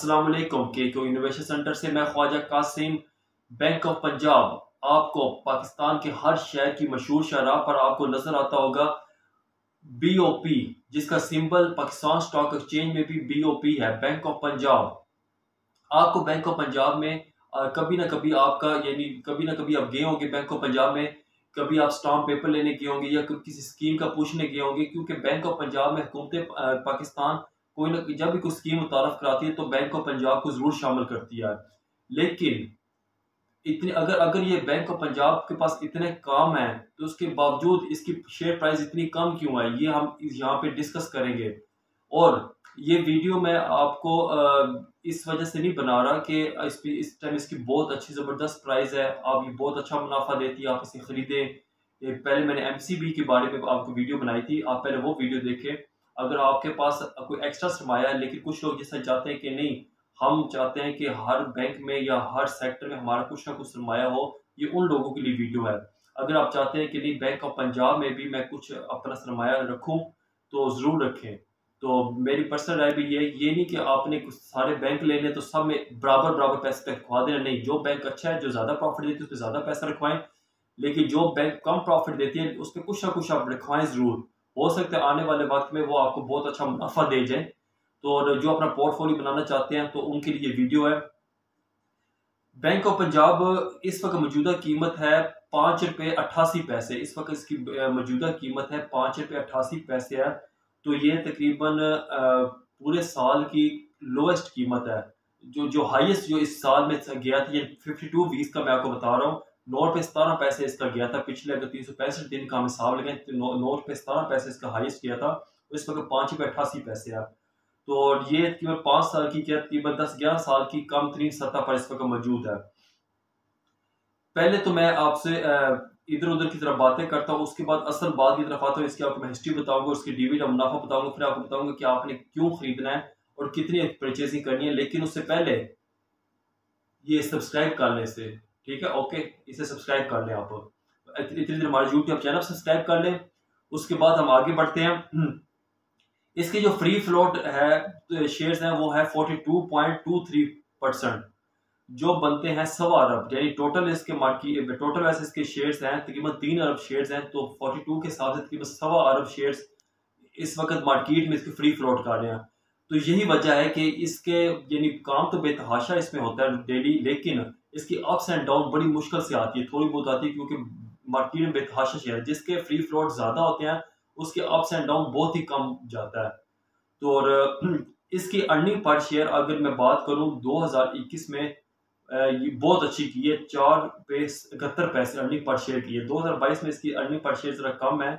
अस्सलाम वालेकुम। केको इनोवेशन सेंटर से मैं ख्वाजा कासिम। बैंक ऑफ पंजाब आपको पाकिस्तान के हर शहर की मशहूर शहरा पर आपको नजर आता होगा BOP, जिसका सिंबल पाकिस्तान स्टॉक एक्सचेंज में भी BOP है, बैंक ऑफ पंजाब। आपको बैंक ऑफ पंजाब में कभी ना कभी आपका यानी कभी ना कभी आप गए होंगे बैंक ऑफ पंजाब में, कभी आप स्टाम्प पेपर लेने गए होंगे या किसी स्कीम का पूछने गए होंगे, क्योंकि बैंक ऑफ पंजाब में हुकूमत पाकिस्तान कोई ना जब भी कोई स्कीम मुतारफ कराती है तो बैंक ऑफ पंजाब को जरूर शामिल करती है। लेकिन इतने अगर अगर ये बैंक ऑफ पंजाब के पास इतने काम है तो उसके बावजूद इसकी शेयर प्राइस इतनी कम क्यों है, ये हम यहाँ पे डिस्कस करेंगे। और ये वीडियो मैं आपको इस वजह से नहीं बना रहा कि इस टाइम इसकी बहुत अच्छी ज़बरदस्त प्राइस है, आप ये बहुत अच्छा मुनाफा देती है, आप इसे खरीदें। ये पहले मैंने MCB के बारे में आपको वीडियो बनाई थी, आप पहले वो वीडियो देखें। अगर आपके पास कोई एक्स्ट्रा सरमाया है, लेकिन कुछ लोग जैसा चाहते हैं कि नहीं, हम चाहते हैं कि हर बैंक में या हर सेक्टर में हमारा कुछ ना कुछ सरमाया हो, ये उन लोगों के लिए वीडियो है। अगर आप चाहते हैं कि नहीं बैंक ऑफ पंजाब में भी मैं कुछ अपना सरमाया रखूं तो ज़रूर रखें। तो मेरी पर्सनल राय भी ये नहीं कि आपने कुछ सारे बैंक लेने तो सब में बराबर बराबर पैसे रखवा देना, नहीं। जो बैंक अच्छा है, जो ज़्यादा प्रॉफिट देती है, उस पर ज़्यादा पैसा रखवाएं, लेकिन जो बैंक कम प्रॉफिट देती है उस पर कुछ ना कुछ आप रखवाएं ज़रूर। हो सकता है आने वाले वक्त में वो आपको बहुत अच्छा मुनाफा दे जाए। तो जो अपना पोर्टफोलियो बनाना चाहते हैं तो उनके लिए वीडियो है। बैंक ऑफ पंजाब इस वक्त मौजूदा कीमत है ₹5.88। इस वक्त इसकी मौजूदा कीमत है ₹5.88 है। तो ये तकरीबन पूरे साल की लोएस्ट कीमत है। जो हाईएस्ट जो इस साल में गया था, ये 52 वीक्स का मैं आपको बता रहा हूँ। नोट पे 17 पैसे इसका गया था पिछले, अगर 365 दिन का हम हिसाब लगाएं तो नोट पे 17 पैसे इसका हाईएस्ट गया था। इस वक्त ₹5.88 है। तो ये कीमत 5 साल की कीमत 10-11 साल की कम तरीन सतह पर इस वक्त मौजूद है। पहले तो मैं आपसे इधर उधर की तरफ बातें करता हूँ, उसके बाद असल बात की तरफ आता हूँ। इसकी आपको मैं हिस्ट्री बताऊंगा, उसकी डिविडेंड मुनाफा बताऊंगा, फिर आपको बताऊंगा कि आपने क्यों खरीदना है और कितनी परचेजिंग करनी है। लेकिन उससे पहले ये सब्सक्राइब कर लें इसे, ठीक है? ओके, इसे सब्सक्राइब कर लें। आप इतनी देर हमारे यूट्यूब चैनल सब्सक्राइब कर लें। उसके बाद हम आगे बढ़ते हैं। इसकी जो फ्री फ्लोट है शेयर्स हैं वो है 42.23%, जो बनते हैं 1.25 अरब। यानी टोटल इसके मार्केट टोटल वैसे इसके शेयर्स हैं तकरीबन 3 अरब शेयर्स हैं, तो 42 के साथ तकरीबन 1.25 अरब शेयर्स इस वक्त मार्केट में इसके फ्री फ्लोट कर रहे हैं। तो यही वजह है कि इसके यानी काम तो बेतहाशा इसमें होता है डेली, लेकिन इसकी अप्स एंड डाउन बड़ी मुश्किल से आती है, थोड़ी बहुत आती है, क्योंकि मार्केट में बेतहाशा शेयर जिसके फ्री फ्लोट ज्यादा होते हैं उसके अप्स एंड डाउन बहुत ही कम जाता है। तो और इसकी अर्निंग पर शेयर अगर मैं बात करूं 2021 में ये बहुत अच्छी की है, ₹4.71 अर्निंग पर शेयर की है। 2022 में इसकी अर्निंग पर शेयर जरा कम है,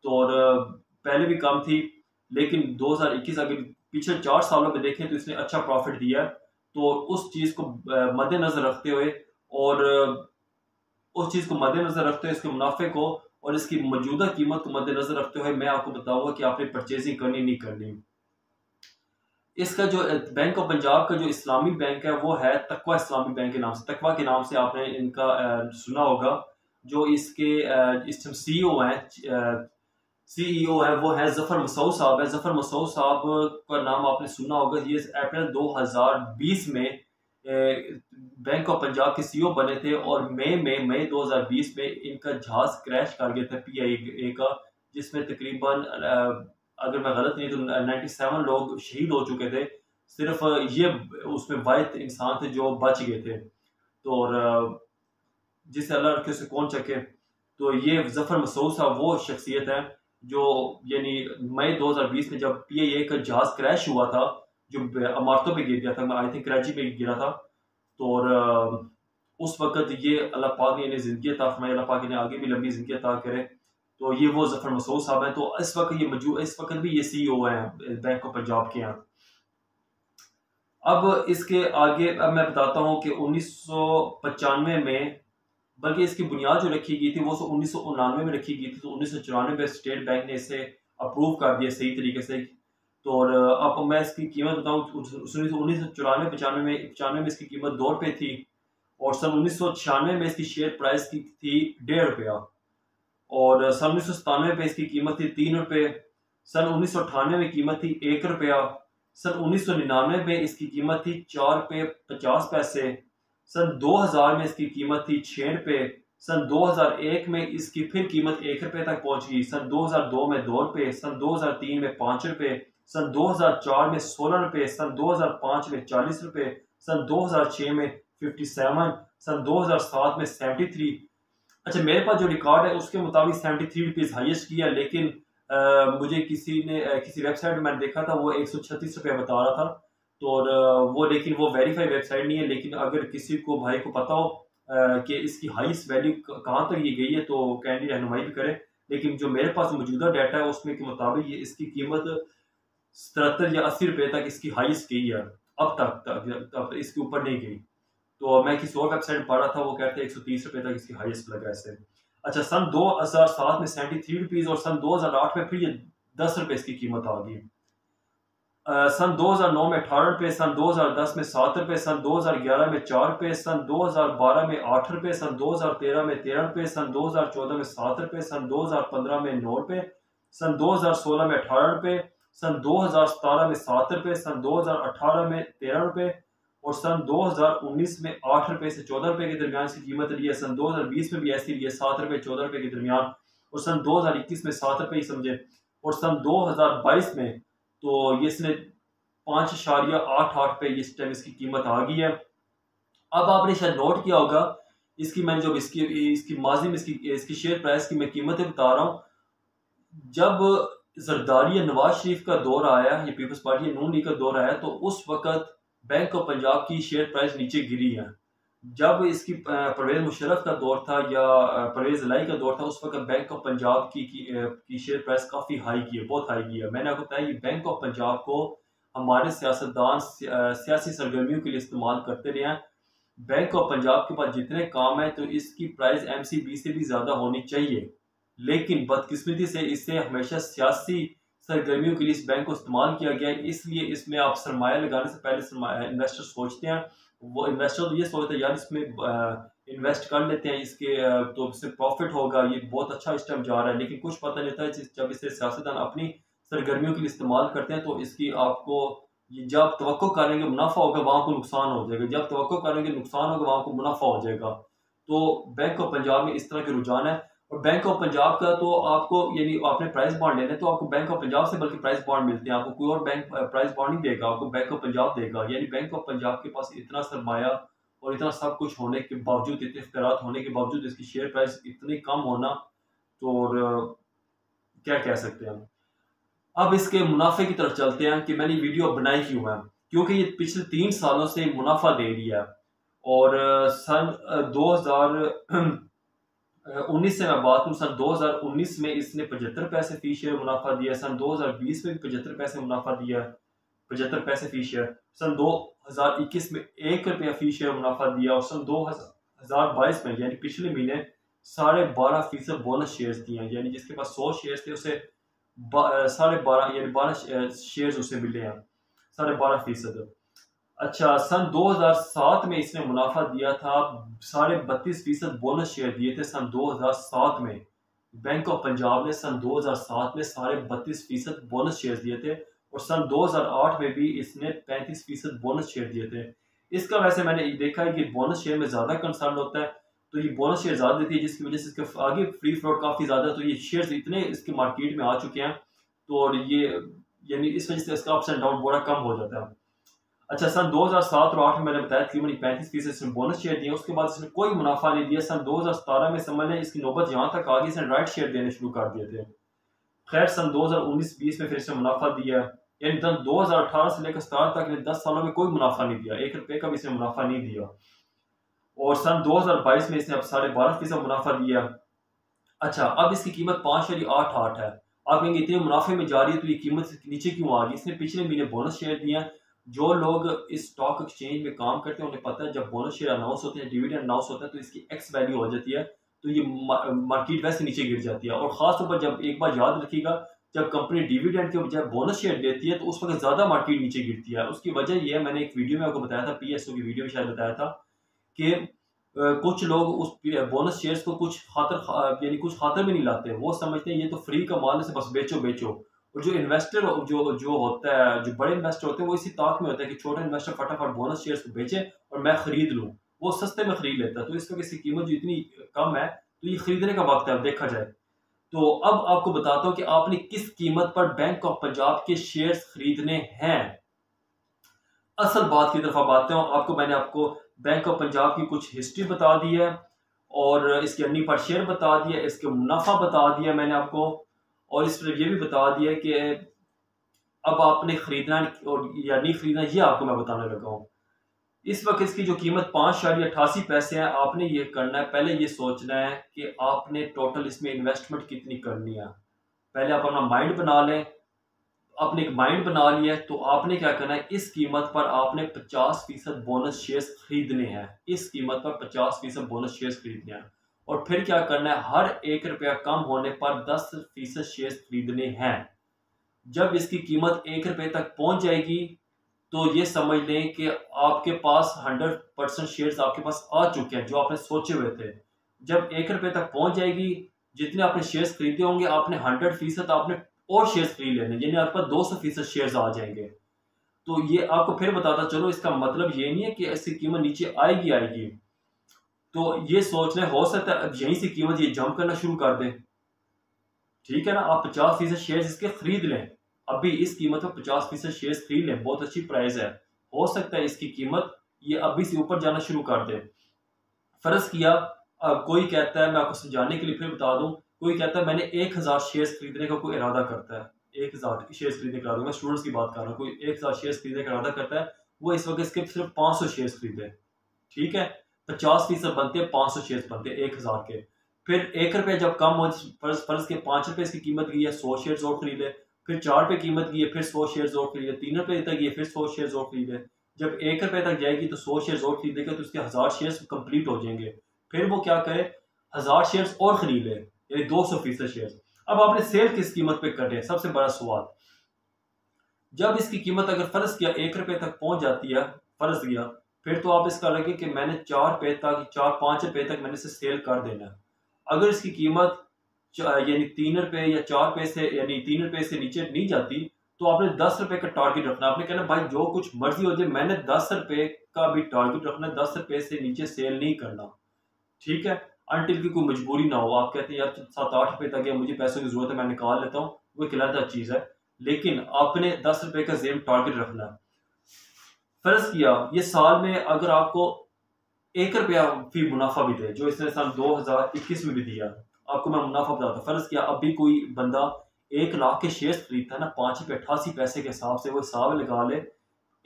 तो और पहले भी कम थी, लेकिन 2021 अगर पिछले 4 सालों में देखें तो इसने अच्छा प्रॉफिट दिया है। तो उस चीज़ को मद्देनजर रखते हुए और इसके मुनाफे को और इसकी मौजूदा कीमत को मद्देनजर रखते हुए मैं आपको बताऊंगा कि आपने परचेजिंग करनी नहीं करनी। इसका जो बैंक ऑफ पंजाब का जो इस्लामी बैंक है वो है तकवा इस्लामी बैंक के नाम से, तकवा के नाम से आपने इनका सुना होगा। जो इसके इस टाइम CEO है वो है जफर मसूद साहब है। जफर मसूद साहब का नाम आपने सुना होगा। ये अप्रैल 2020 में बैंक ऑफ पंजाब के CEO बने थे और मई 2020 में इनका जहाज क्रैश कर गया था PIA का, जिसमें तकरीबन अगर मैं गलत नहीं तो 97 लोग शहीद हो चुके थे। सिर्फ ये उसमें वाहिद इंसान थे जो बच गए थे। तो और जिसे अल्लाह रखे उसे कौन चके। तो ये जफर मसूद साहब वो शख्सियत है जो यानी मई 2020 में जब PIA का जहाज क्रैश हुआ था, जो इमारतों पे गिर गया था, आई थिंक कराची में गिरा था। तो और उस वक्त ये अल्लाह पाक ने इन्हें जिंदगी अता फरमाई, अल्लाह पाक इन्हें आगे भी लंबी जिंदगी अता करे। तो ये वो जफर मसूद साहब हैं। तो इस वक्त भी ये CEO हैं बैंक ऑफ पंजाब के यहाँ। अब इसके आगे अब मैं बताता हूँ कि 1995 में, बल्कि इसकी बुनियाद जो रखी गई थी वो 1999 में रखी गई थी। तो 1994 में स्टेट बैंक ने इसे अप्रूव कर दिया सही तरीके से। तो और अब मैं इसकी कीमत बताऊँ, 1994-95 में इसकी कीमत ₹2 थी और सन 1996 में इसकी शेयर प्राइस की थी ₹1.5 और सन 1997 में इसकी कीमत थी ₹3। सन 1998 में कीमत थी ₹1 सन 1999 में इसकी कीमत थी 4 रुपये 50 पैसे। सन 2000 में इसकी कीमत थी 6 रुपये। सन 2001 में इसकी फिर कीमत 1 रुपये तक पहुंच गई। सन 2002 में 2 रुपये। सन 2003 में 5 रुपये। सन 2004 में 16 रुपये। सन 2005 में 40 रुपये। सन 2006 में 57। सन 2007 में 73। अच्छा, मेरे पास जो रिकॉर्ड है उसके मुताबिक 73 रुपीज़ हाइएस्ट किया, लेकिन मुझे किसी ने किसी वेबसाइट में मैंने देखा था वो 136 रुपये बता रहा था। तो और वो लेकिन वो वेरीफाई वेबसाइट नहीं है। लेकिन अगर किसी को भाई को पता हो कि इसकी हाईएस्ट वैल्यू कहाँ तक ये गई है तो कैंडी रहनुमाई भी करे। लेकिन जो मेरे पास मौजूदा डाटा है उसमें के मुताबिक ये इसकी कीमत 77 या 80 रुपये तक इसकी हाईएस्ट गई है अब तक इसके ऊपर नहीं गई। तो मैं किसी और वेबसाइट पढ़ रहा था, वो कहते हैं 130 रुपये तक इसकी हाईएस्ट लगा ऐसे। अच्छा, सन 2007 में 73 रुपीज़ और सन 2008 में फिर ये 10 रुपये इसकी कीमत आ गई। सन 2009 में 18 रुपये। सन 2010 में 7 रुपये। सन 2011 में 4 रुपये। सन 2012 में 8 रुपये। सन 2013 में 13 रुपये। सन 2014 में 7 रुपये। सन 2015 में 9 रुपये। सन 2016 में 18 रुपये। सन 2017 में 7 रुपये। सन 2018 में 13 रुपये और सन 2019 में 8 रुपये से 14 रुपये के दरमियान इसकी कीमत रही है। सन 2020 में भी ऐसी रही है, 7 रुपये 14 रुपये के दरमियान। और सन 2021 में 7 रुपये ही समझे। और सन 2022 में तो ये इसने 5.88 रुपये इस टाइम इसकी कीमत आ गई है। अब आपने शायद नोट किया होगा इसकी, मैंने जो इसकी माजी में इसकी शेयर प्राइस की मैं कीमतें बता रहा हूँ। जब जरदारी या नवाज शरीफ का दौर आया, ये पीपल्स पार्टी या नून लीग का दौर आया, तो उस वक्त बैंक ऑफ पंजाब की शेयर प्राइस नीचे गिरी है। जब इसकी परवेज मुशर्रफ का दौर था या परवेज लाई का दौर था, उस वक्त बैंक ऑफ पंजाब की शेयर प्राइस काफ़ी हाई की है, बहुत हाई की है। मैंने आपको बताया ये बैंक ऑफ पंजाब को हमारे सियासतदान सियासी सरगर्मियों के लिए इस्तेमाल करते रहे हैं। बैंक ऑफ पंजाब के पास जितने काम है तो इसकी प्राइस MCB से भी ज़्यादा होनी चाहिए, लेकिन बदकिस्मती से इससे हमेशा सियासी सरगर्मियों के लिए इस बैंक को इस्तेमाल किया गया है। इसलिए इसमें आप सरमाया लगाने से पहले इन्वेस्टर सोचते हैं, वो इन्वेस्टर तो ये सोचते हैं यार इसमें इन्वेस्ट कर लेते हैं, इसके तो इससे प्रॉफिट होगा, ये बहुत अच्छा इस टाइम जा रहा है। लेकिन कुछ पता नहीं होता है जब इसे सियासतदान अपनी सरगर्मियों के लिए इस्तेमाल करते हैं तो इसकी आपको जब तवक्को करेंगे मुनाफा होगा वहाँ को नुकसान हो जाएगा, जब तवक्को करेंगे नुकसान होगा वहाँ को मुनाफा हो जाएगा। तो बैंक ऑफ पंजाब में इस तरह के रुझान है। और बैंक ऑफ पंजाब का तो आपको यानी आपने प्राइस बॉन्ड लेने तो आपको बैंक ऑफ पंजाब से बल्कि प्राइस बॉन्ड मिलते हैं, आपको कोई और बैंक प्राइस बॉन्ड नहीं देगा, आपको बैंक ऑफ पंजाब देगा। यानी बैंक ऑफ पंजाब के पास इतना सरमाया और इतना सब कुछ होने के बावजूद, इतने इख्तियारात होने के बावजूद इसकी शेयर प्राइस इतनी कम होना, तो और क्या कह सकते हैं हम। अब इसके मुनाफे की तरफ चलते हैं कि मैंने वीडियो बनाई क्यों है, क्योंकि ये पिछले 3 सालों से मुनाफा दे रही है। और सन 2019 से मैं बात करूँ, सन 2019 में इसने 75 पैसे फी शेयर मुनाफा दिया। सन 2020 में भी 75 पैसे मुनाफा दिया, 75 पैसे फी शेयर। सन 2021 में 1 रुपया फी शेयर मुनाफा दिया। और सन 2022 में यानी पिछले महीने 12.5% बोनस शेयर्स दिए हैं। यानी जिसके पास 100 शेयर्स थे उसे 12.5 यानी 12 शेयर्स उसे मिले हैं, 12.5%। अच्छा, सन 2007 में इसने मुनाफा दिया था, 32.5% बोनस शेयर दिए थे सन 2007 में। बैंक ऑफ पंजाब ने सन 2007 में 32.5% बोनस शेयर दिए थे और सन 2008 में भी इसने 35% बोनस शेयर दिए थे। इसका वैसे मैंने देखा है कि बोनस शेयर में ज़्यादा कंसर्न होता है, तो ये बोनस शेयर ज़्यादा देती है जिसकी वजह से इसके आगे फ्री फ्लोट काफ़ी ज़्यादा, तो ये शेयर्स इतने इसके मार्केट में आ चुके हैं तो और ये यानी इस वजह से इसका अप्स एंड डाउन बड़ा कम हो जाता है। अच्छा, सन 2007 और 8 में मैंने बताया तकरीबन 35% इसने बोनस शेयर दिया, उसके बाद इसने कोई मुनाफा नहीं दिया। सन 2017 में समझ लें इसकी नौबत यहाँ तक आ गई, इसने राइट शेयर देने शुरू कर दिए थे। खैर, सन 2019-20 में फिर इसने मुनाफा दिया, यानी 2018 से लेकर 17 तक 10 सालों में कोई मुनाफा नहीं दिया, 1 रुपये का भी इसने मुनाफा नहीं दिया। और सन 2022 में इसने अब 12.5% मुनाफा दिया। अच्छा, अब इसकी कीमत 5.88 है। आप कहेंगे इतने मुनाफे में जा रही है तो ये कीमत नीचे क्यों आ गई? इसने पिछले महीने बोनस शेयर दिया। जो लोग इस स्टॉक एक्सचेंज में काम करते हैं उन्हें पता है जब बोनस शेयर अनाउंस होते हैं, डिविडेंड अनाउंस होता है तो इसकी एक्स वैल्यू हो जाती है, तो ये मार्केट वैसे नीचे गिर जाती है। और खासतौर पर जब एक बार याद रखिएगा, जब कंपनी डिविडेंड के बजाय बोनस शेयर देती है तो उस वक्त ज़्यादा मार्केट नीचे गिरती है। उसकी वजह यह है, मैंने एक वीडियो में आपको बताया था, PSO की वीडियो में शायद बताया था कि कुछ लोग उस बोनस शेयर्स को कुछ खातर भी नहीं लाते, वो समझते हैं ये तो फ्री का माल है, बस बेचो बेचो। और जो इन्वेस्टर जो होता है, जो बड़े इन्वेस्टर होते हैं, वो इसी ताक में होता है कि छोटा इन्वेस्टर फटाफट बोनस शेयर्स को बेचे और मैं खरीद लूँ, वो सस्ते में खरीद लेता है। तो इस वक्त इसकी कीमत जो इतनी कम है, तो ये खरीदने का वक्त है अब देखा जाए। तो अब आपको बताता हूँ कि आपने किस कीमत पर बैंक ऑफ पंजाब के शेयर्स खरीदने हैं। असल बात की तरफ अब आते हैं। मैंने आपको बैंक ऑफ पंजाब की कुछ हिस्ट्री बता दी है और इसकी अर्निंग पर शेयर बता दिया, इसके मुनाफा बता दिया मैंने आपको, और इस पर यह भी बता दिया कि अब आपने खरीदना और या नहीं खरीदना, ये आपको मैं बताने लगा हूँ। इस वक्त इसकी जो कीमत 5.88 है। आपने ये करना है, पहले ये सोचना है कि आपने टोटल इसमें इन्वेस्टमेंट कितनी करनी है। पहले आप अपना माइंड बना लें। आपने एक माइंड बना लिया है तो आपने क्या करना है, इस कीमत पर आपने 50% बोनस शेयर्स खरीदने हैं। इस कीमत पर 50% बोनस शेयर्स खरीदने हैं। और फिर क्या करना है, हर 1 रुपया कम होने पर 10% शेयर्स खरीदने हैं। जब इसकी कीमत 1 रुपये तक पहुंच जाएगी तो ये समझ लें कि आपके पास 100% शेयर्स आपके पास आ चुके हैं जो आपने सोचे हुए थे। जब 1 रुपये तक पहुंच जाएगी, जितने आपने शेयर्स खरीदे होंगे, आपने 100% आपने और शेयर्स खरीद लेने, यानी आपके पास 200% शेयर्स आ जाएंगे। तो ये आपको फिर बताता चलो, इसका मतलब ये नहीं है कि ऐसी कीमत नीचे आएगी। तो ये सोच लें, हो सकता है यहीं से कीमत ये जंप करना शुरू कर दे। ठीक है ना, आप 50% शेयर्स इसके खरीद लें। अभी इस कीमत पर 50% शेयर्स खरीद लें, बहुत अच्छी प्राइस है। हो सकता है इसकी कीमत ये अभी से ऊपर जाना शुरू कर दे। फर्ज किया कोई कहता है, मैं आपको समझाने के लिए फिर बता दूं, कोई कहता है मैंने 1000 शेयर्स खरीदने का कोई इरादा करता है, 1000 शेयर्स खरीदने का इरादा, मैं स्टूडेंट्स की बात कर रहा हूँ, कोई 1000 शेयर्स खरीदने का इरादा करता है, वो इस वक्त इसके सिर्फ 500 शेयर्स खरीदे। ठीक है, 50% बनते हैं, 500 शेयर्स बनते हैं 1000 के। फिर 1 रुपये जब कम हो, फर्ज के 5 रुपये इसकी कीमत गई है, 100 शेयर्स और खरीदे। फिर 4 रुपये कीमत गई है, फिर 100 शेयर्स और खरीदे। 3 रुपये तक गई है, फिर 100 शेयर्स और खरीदे। जब 1 रुपये तक जाएगी तो 100 शेयर्स और खरीदेगा, तो उसके 1000 शेयर्स कंप्लीट हो जाएंगे। फिर वो क्या करे, 1000 शेयर्स और खरीद ले, यानी 200% शेयर्स। अब आपने सेल किस कीमत पे करने हैं, सबसे बड़ा सवाल। जब इसकी कीमत अगर फर्ज किया 1 रुपये तक पहुंच जाती है, फर्ज किया, फिर तो आप इसका लगे कि मैंने 4-5 रुपये तक मैंने इसे सेल कर देना है। अगर इसकी कीमत यानी 3 रुपये या 4 रुपये से, यानी 3 रुपये से नीचे नहीं जाती, तो आपने 10 रुपये का टारगेट रखना। आपने कहना भाई जो कुछ मर्जी हो जाए, मैंने 10 रुपये का भी टारगेट रखना है, 10 रुपये से नीचे सेल नहीं करना। ठीक है, अनटिल की कोई मजबूरी ना हो। आप कहते हैं यार 7-8 रुपये तक है, मुझे पैसों की जरूरत है, मैं निकाल लेता हूँ, वो एक अलग चीज है। लेकिन आपने 10 रुपये का जेम टारगेट रखना। फर्ज किया ये साल में अगर आपको 1 रुपया फी मुनाफा भी दे, जो इसने सन 2021 में भी दिया, आपको मैं मुनाफा बताता हूँ। फर्ज किया अभी कोई बंदा 1 लाख के शेयर्स खरीदता है ना, 5.88 के हिसाब से, वो हिसाब लगा ले,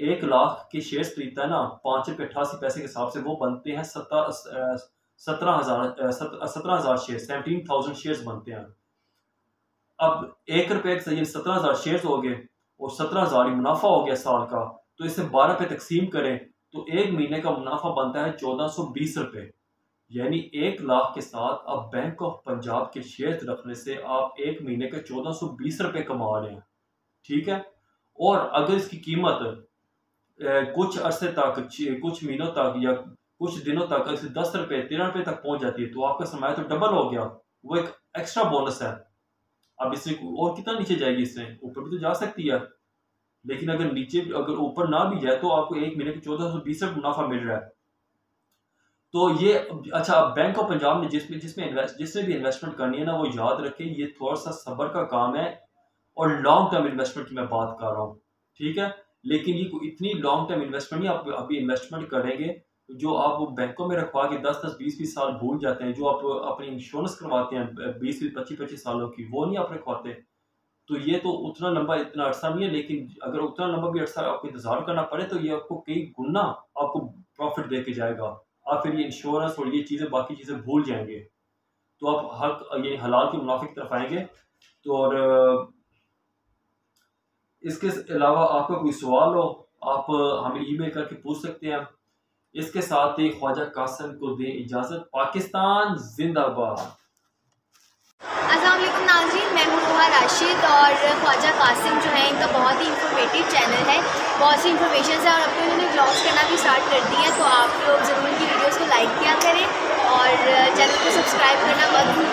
1 लाख के शेयर्स खरीदता है ना 5.88 के हिसाब से, वो बनते हैं 17,000 शेयर, 17,000 शेयर्स बनते हैं। अब 1 रुपये 17,000 शेयर्स हो गए और 17,000 मुनाफा हो गया साल का, तो इसे 12 पे तकसीम करें तो 1 महीने का मुनाफा बनता है 1420 रुपये। यानी 1 लाख के साथ आप बैंक ऑफ पंजाब के शेयर्स रखने से आप 1 महीने के 1420 रुपये कमा रहे हैं। ठीक है, और अगर इसकी कीमत कुछ अरसे तक, कुछ महीनों तक या कुछ दिनों तक इसे 10 रुपये 13 रुपये तक पहुंच जाती है, तो आपका सरमाया तो डबल हो गया। वो एक एक्स्ट्रा बोनस है। अब इससे और कितना नीचे जाएगी, इससे ऊपर भी तो जा सकती है, लेकिन अगर नीचे, अगर ऊपर ना भी जाए तो आपको 1 महीने के 1420 रुपये मुनाफा मिल रहा है। तो ये अच्छा, बैंक ऑफ पंजाब ने जिसने भी इन्वेस्टमेंट करनी है ना, वो याद रखें ये थोड़ा सा सब्र का काम है और लॉन्ग टर्म इन्वेस्टमेंट की मैं बात कर रहा हूँ। ठीक है, लेकिन ये कोई इतनी लॉन्ग टर्म इन्वेस्टमेंट नहीं। आप अभी इन्वेस्टमेंट करेंगे जो आप बैंकों में रखवा के 10-10, 20-20 साल भूल जाते हैं, जो आप अपनी इंश्योरेंस करवाते हैं 20-20, 25-25 सालों की, वो नहीं आप रखवाते। तो ये तो उतना लंबा इतना अरसा नहीं है, लेकिन अगर उतना लंबा भी अरसा आपको इंतजार करना पड़े तो ये आपको कई गुना आपको प्रॉफिट दे के जाएगा। आप फिर ये इंश्योरेंस और ये चीज़ें, बाकी चीज़ें भूल जाएंगे, तो आप हक ये हलाल के मुनाफे की तरफ आएंगे। तो और इसके अलावा आपका कोई सवाल हो, आप हमें ईमेल करके पूछ सकते हैं। इसके साथ ही ख्वाजा कासिम को दें इजाज़त। पाकिस्तान जिंदाबाद। अस्सलाम वालेकुम नाज़रीन, मैं हूँ रोहा राशिद और ख्वाजा कासिम जो है इनका बहुत ही इंफॉर्मेटिव चैनल है, बहुत सी इंफॉर्मेशन है और अब तो इन्होंने ब्लॉग्स करना भी स्टार्ट कर दी है। तो आप लोग ज़रूर इनकी वीडियोस को लाइक किया करें और चैनल को सब्सक्राइब करना मत भूलिए।